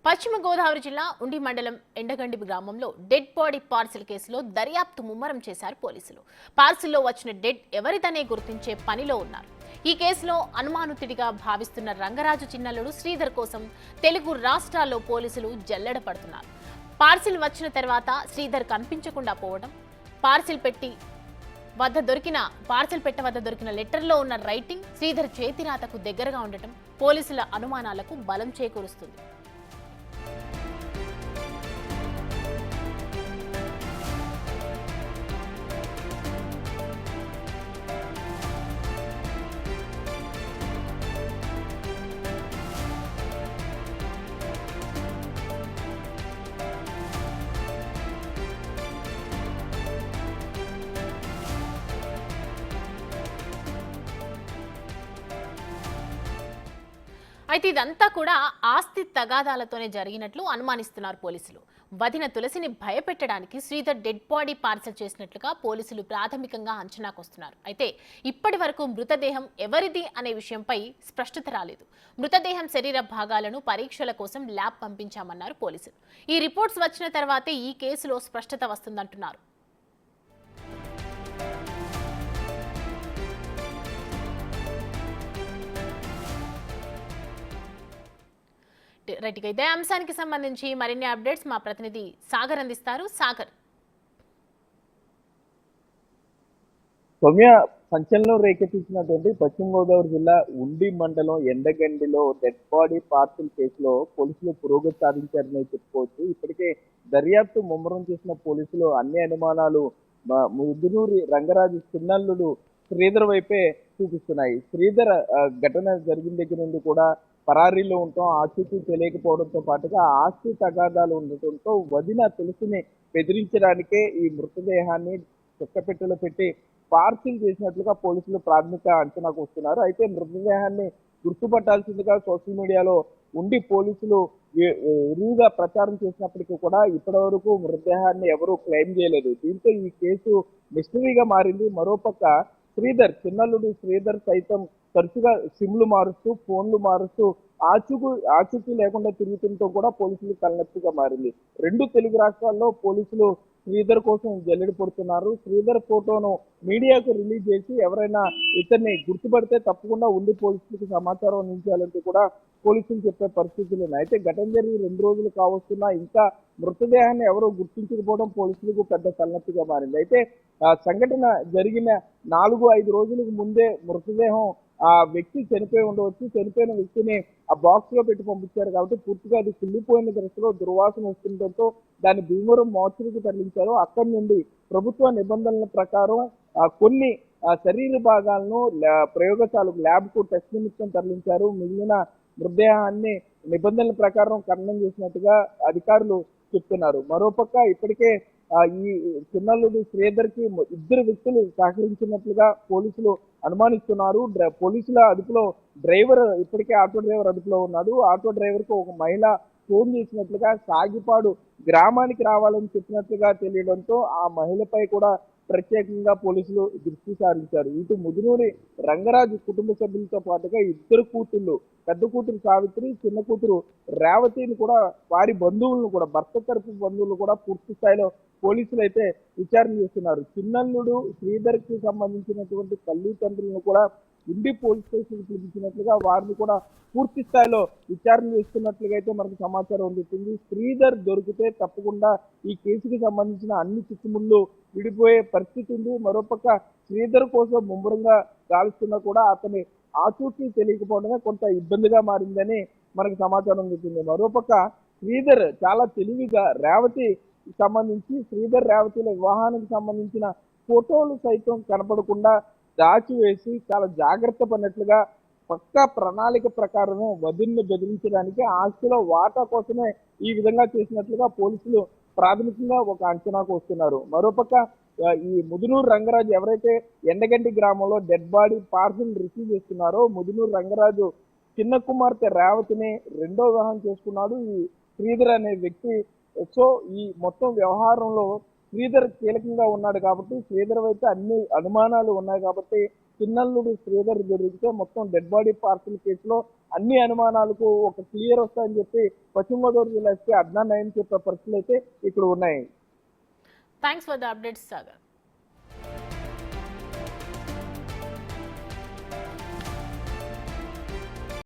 పశ్చిమ గోదావరి జిల్లా ఉండి మండలం ఎండగండి గ్రామంలో డెడ్ బాడీ పార్సిల్ కేసులో దర్యాప్తు ముమ్మరం చేశారు పోలీసులు. పార్సిల్లో వచ్చిన డెడ్ ఎవరిదనే గుర్తించే పనిలో ఉన్నారు. ఈ కేసులో అనుమానితుడిగా భావిస్తున్న రంగరాజు చిన్నల్లుడు శ్రీధర్ కోసం తెలుగు రాష్ట్రాల్లో పోలీసులు జల్లెడ పడుతున్నారు. పార్సిల్ వచ్చిన తర్వాత శ్రీధర్ కనిపించకుండా పోవడం, పార్సిల్ పెట్టె వద్ద దొరికిన లెటర్లో ఉన్న రైటింగ్ శ్రీధర్ చేతిరాతకు దగ్గరగా ఉండటం పోలీసుల అనుమానాలకు బలం చేకూరుస్తుంది. అయితే ఇదంతా కూడా ఆస్తి తగాదాలతోనే జరిగినట్లు అనుమానిస్తున్నారు పోలీసులు. వదిన తులసిని భయపెట్టడానికి శ్రీధర్ డెడ్ బాడీ పార్సల్ చేసినట్లుగా పోలీసులు ప్రాథమికంగా అంచనాకొస్తున్నారు. అయితే ఇప్పటి వరకు మృతదేహం ఎవరిది అనే విషయంపై స్పష్టత రాలేదు. మృతదేహం శరీర భాగాలను పరీక్షల కోసం ల్యాబ్ పంపించామన్నారు పోలీసులు. ఈ రిపోర్ట్స్ వచ్చిన తర్వాతే ఈ కేసులో స్పష్టత వస్తుందంటున్నారు. రైట్, ఇదే అంశానికి సంబంధించి మరిన్ని అప్డేట్స్ మా ప్రతినిధి సాగర్ అందిస్తారు. సాగర్, సౌమ్య, సంచలనం రేకెత్తించినటువంటి పశ్చిమ గోదావరి జిల్లా ఉండి మండలం ఎండగండిలో డెడ్ బాడీ పార్సిల్ కేసులో పోలీసులు పురోగతి సాధించారని చెప్పుకోవచ్చు. ఇప్పటికే దర్యాప్తు ముమ్మరం చేసిన పోలీసులు అన్ని అనుమానాలు ముదునూరి రంగరాజు చిన్నల్లుడు శ్రీధర్ వైపే చూపిస్తున్నాయి. శ్రీధర్ ఘటన జరిగిన దగ్గర నుండి కూడా పరారీలో ఉండటం, ఆచూకీ తెలియకపోవడంతో పాటుగా ఆస్తి తగాదాలు ఉండటంతో వదిన తులసిని బెదిరించడానికే ఈ మృతదేహాన్ని చెక్కపెట్టెలో పెట్టి పార్సిల్ చేసినట్లుగా పోలీసులు ప్రాథమిక అంచనాకు వస్తున్నారు. అయితే మృతదేహాన్ని గుర్తుపట్టాల్సిందిగా సోషల్ మీడియాలో ఉండి పోలీసులు ఎరువుగా ప్రచారం చేసినప్పటికీ కూడా ఇప్పటి వరకు మృతదేహాన్ని ఎవరూ క్లెయిమ్ చేయలేదు. దీంతో ఈ కేసు మిస్టరీగా మారింది. మరోపక్క శ్రీధర్, చిన్నల్లుడు శ్రీధర్ సైతం తరచుగా సిమ్లు మారుస్తూ, ఫోన్లు మారుస్తూ ఆచూకీ లేకుండా తిరుగుతుంటూ కూడా పోలీసులు తలనొప్పిగా మారింది. రెండు తెలుగు రాష్ట్రాల్లో పోలీసులు శ్రీధర్ కోసం జల్లెడ పడుతున్నారు. శ్రీధర్ ఫోటోను మీడియాకు రిలీజ్ చేసి ఎవరైనా ఇతన్ని గుర్తుపడితే తప్పకుండా ఉండి పోలీసులకు సమాచారం అందించాలంటూ కూడా పోలీసులు చెప్పే పరిస్థితులు ఉన్నాయి. అయితే ఘటన జరిగి 2 రోజులు కావస్తున్నా ఇంకా మృతదేహాన్ని ఎవరో గుర్తించకపోవడం పోలీసులకు పెద్ద తలనొప్పిగా మారింది. అయితే సంఘటన జరిగిన 4-5 రోజులకు ముందే మృతదేహం ఆ వ్యక్తి చనిపోయి ఉండవచ్చు. చనిపోయిన వ్యక్తిని ఆ బాక్స్ లో పెట్టి పంపించారు కాబట్టి పూర్తిగా అది కుళ్ళిపోయిన దశలో దుర్వాసన వస్తుండటంతో దాన్ని భీమవరం మోర్చరీకి తరలించారు. అక్కడి నుండి ప్రభుత్వ నిబంధనల ప్రకారం కొన్ని శరీర భాగాలను ప్రయోగశాలకు ల్యాబ్ కు టెస్ట్ నిమిత్తం తరలించారు. మిగిలిన మృతదేహాన్ని నిబంధనల ప్రకారం ఖననం చేసినట్టుగా అధికారులు చెప్తున్నారు. మరోపక్క ఇప్పటికే ఈ చిన్నల్లుడు శ్రీధర్ కి 2 వ్యక్తులు సహకరించినట్లుగా పోలీసులు అనుమానిస్తున్నారు. పోలీసుల అదుపులో డ్రైవర్, ఇప్పటికే ఆటో డ్రైవర్ అదుపులో ఉన్నాడు. ఆటో డ్రైవర్ కు ఒక మహిళ ఫోన్ చేసినట్లుగా, సాగిపాడు గ్రామానికి రావాలని చెప్పినట్లుగా తెలియడంతో ఆ మహిళపై కూడా ప్రత్యేకంగా పోలీసులు దృష్టి సారించారు. ఇటు ముదునూరి రంగరాజు కుటుంబ సభ్యులతో పాటుగా 2 కూతుళ్ళు, పెద్ద కూతురు సావిత్రి, చిన్న కూతురు రేవతిని కూడా, వారి బంధువులను కూడా, భర్త తరపు బంధువులు కూడా పూర్తి స్థాయిలో పోలీసులు అయితే విచారణ చేస్తున్నారు. చిన్నల్లుడు శ్రీధర్ కి సంబంధించినటువంటి తల్లిదండ్రులను కూడా ఉండి పోలీస్ స్టేషన్ పిలిపించినట్లుగా వారిని కూడా పూర్తి స్థాయిలో విచారణ చేస్తున్నట్లుగా అయితే మనకు సమాచారం అందుతుంది. శ్రీధర్ దొరికితే తప్పకుండా ఈ కేసుకి సంబంధించిన అన్ని చిక్కుముళ్ళు విడిపోయే పరిస్థితి ఉంది. మరోపక్క శ్రీధర్ కోసం ముమ్మరంగా గాలుస్తున్నా కూడా అతని ఆచూకీ తెలియకపోవడమే కొంత ఇబ్బందిగా మారిందని మనకు సమాచారం అందుతుంది. మరోపక్క శ్రీధర్ చాలా తెలివిగా రేవతి సంబంధించి శ్రీధర్ రేవతిల వివాహానికి సంబంధించిన ఫోటోలు సైతం కనపడకుండా దాచివేసి చాలా జాగ్రత్త పడినట్లుగా పక్కా ప్రణాళిక ప్రకారమే వదిన్ని బెదిరించడానికి, ఆస్తిలో వాటా కోసమే ఈ విధంగా చేసినట్లుగా పోలీసులు ప్రాథమికంగా ఒక అంచనాకు వస్తున్నారు. మరోపక్క ఈ ముదునూరు రంగరాజు ఎవరైతే ఎండగంటి గ్రామంలో డెడ్ బాడీ పార్సిల్ రిసీవ్ చేస్తున్నారో, ముదునూరు రంగరాజు చిన్న కుమార్తె రేవతిని 2వ వివాహం చేసుకున్నాడు ఈ శ్రీధర్ అనే వ్యక్తి. సో ఈ మొత్తం వ్యవహారంలో శ్రీధర్ కీలకంగా ఉన్నాడు కాబట్టి, శ్రీధర్ వైపు అన్ని అనుమానాలు ఉన్నాయి కాబట్టి చిన్నల్లుడు శ్రీధర్ దొరికితే మొత్తం డెడ్ బాడీ పార్సిల్ కేసులో అన్ని అనుమానాలకు ఒక క్లియర్ వస్తాయని చెప్పి పశ్చిమ గోదావరి జిల్లా ఎస్పీ అద్నాన్ నయీం చెప్పే పరిస్థితులు అయితే ఇక్కడ ఉన్నాయి. Thanks for the updates Sagar.